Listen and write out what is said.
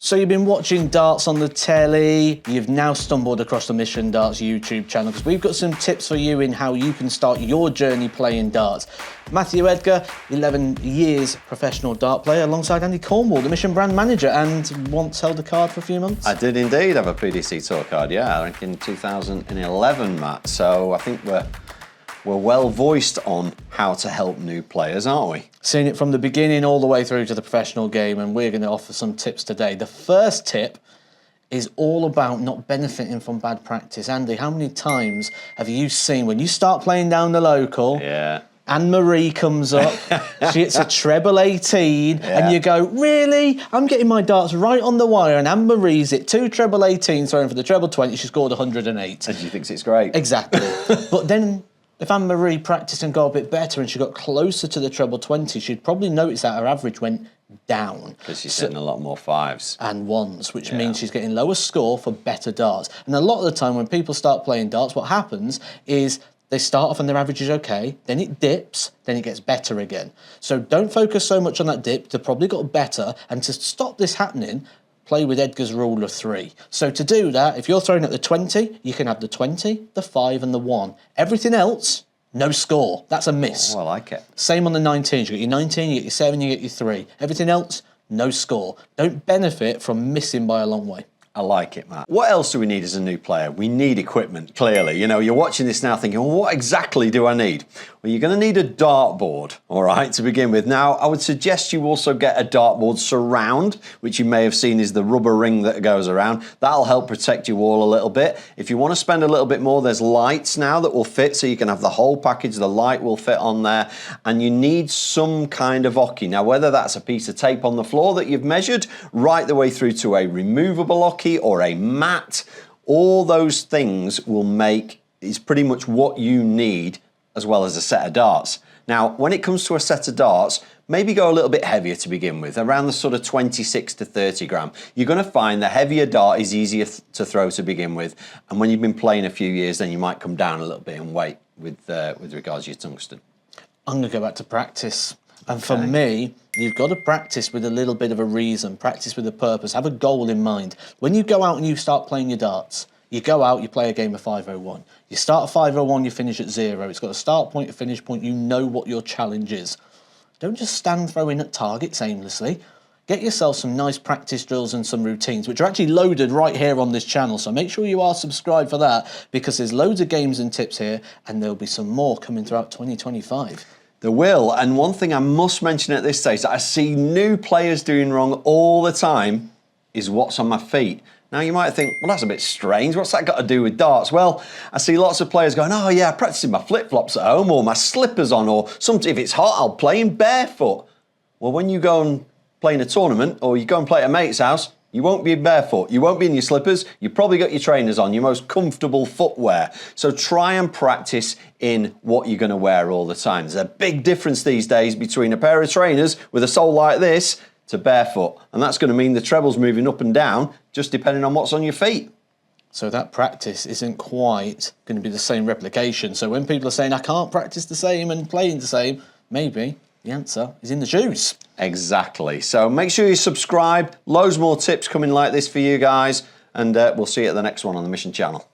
So you've been watching darts on the telly, you've now stumbled across the Mission Darts YouTube channel because we've got some tips for you in how you can start your journey playing darts. Matthew Edgar, 11 years professional dart player, alongside Andy Cornwall, the Mission brand manager, and once held a card for a few months. I did indeed have a PDC Tour card, yeah, I think in 2011, Matt. So I think we're well voiced on how to help new players, aren't we? Seen it from the beginning all the way through to the professional game, and we're going to offer some tips today. The first tip is all about not benefiting from bad practice. Andy, how many times have you seen when you start playing down the local, Yeah. Anne-Marie comes up, she hits a treble 18, and you go, really? I'm getting my darts right on the wire, and Anne-Marie's hit 2 treble 18s, throwing for the treble 20, she scored 108. And she thinks it's great. Exactly. But then, if Anne-Marie practiced and got a bit better and she got closer to the treble 20, she'd probably notice that her average went down. Because she's hitting a lot more 5s. And 1s, which means she's getting lower score for better darts. And a lot of the time when people start playing darts, what happens is they start off and their average is okay, then it dips, then it gets better again. So don't focus so much on that dip, they've probably got better, and to stop this happening, play with Edgar's rule of 3. So to do that, if you're throwing at the 20, you can have the 20, the 5 and the 1. Everything else, no score. That's a miss. Oh, I like it. Same on the 19s. You get your 19, you get your 7, you get your 3. Everything else, no score. Don't benefit from missing by a long way. I like it, Matt. What else do we need as a new player? We need equipment, clearly. You know, you're watching this now thinking, well, what exactly do I need? Well, you're going to need a dartboard, all right, to begin with. Now, I would suggest you also get a dartboard surround, which you may have seen is the rubber ring that goes around. That'll help protect your wall a little bit. If you want to spend a little bit more, there's lights now that will fit, so you can have the whole package. The light will fit on there. And you need some kind of ocky. Now, whether that's a piece of tape on the floor that you've measured, right the way through to a removable ocky, or a mat, all those things will make is pretty much what you need, as well as a set of darts. Now, when it comes to a set of darts, maybe go a little bit heavier to begin with, around the sort of 26 to 30 gram. You're going to find the heavier dart is easier to throw to begin with, and when you've been playing a few years, then you might come down a little bit in weight with regards to your tungsten. I'm going to go back to practice. And for me, you've got to practice with a little bit of a reason, practice with a purpose, have a goal in mind. When you go out and you start playing your darts, you go out, you play a game of 501. You start at 501, you finish at 0. It's got a start point, a finish point, you know what your challenge is. Don't just stand throwing at targets aimlessly. Get yourself some nice practice drills and some routines, which are actually loaded right here on this channel. So make sure you are subscribed for that, because there's loads of games and tips here, and there'll be some more coming throughout 2025. There will, and one thing I must mention at this stage that I see new players doing wrong all the time is what's on my feet. Now you might think, well, that's a bit strange. What's that got to do with darts? Well, I see lots of players going, oh yeah, practicing my flip-flops at home or my slippers on, or if it's hot, I'll play in barefoot. Well, when you go and play in a tournament or you go and play at a mate's house, you won't be barefoot, you won't be in your slippers, you've probably got your trainers on, your most comfortable footwear. So try and practice in what you're going to wear all the time. There's a big difference these days between a pair of trainers with a sole like this to barefoot. And that's going to mean the treble's moving up and down, just depending on what's on your feet. So that practice isn't quite going to be the same replication. So when people are saying, I can't practice the same and playing the same, maybe the answer is in the shoes. Exactly. So make sure you subscribe. Loads more tips coming like this for you guys. And we'll see you at the next one on the Mission channel.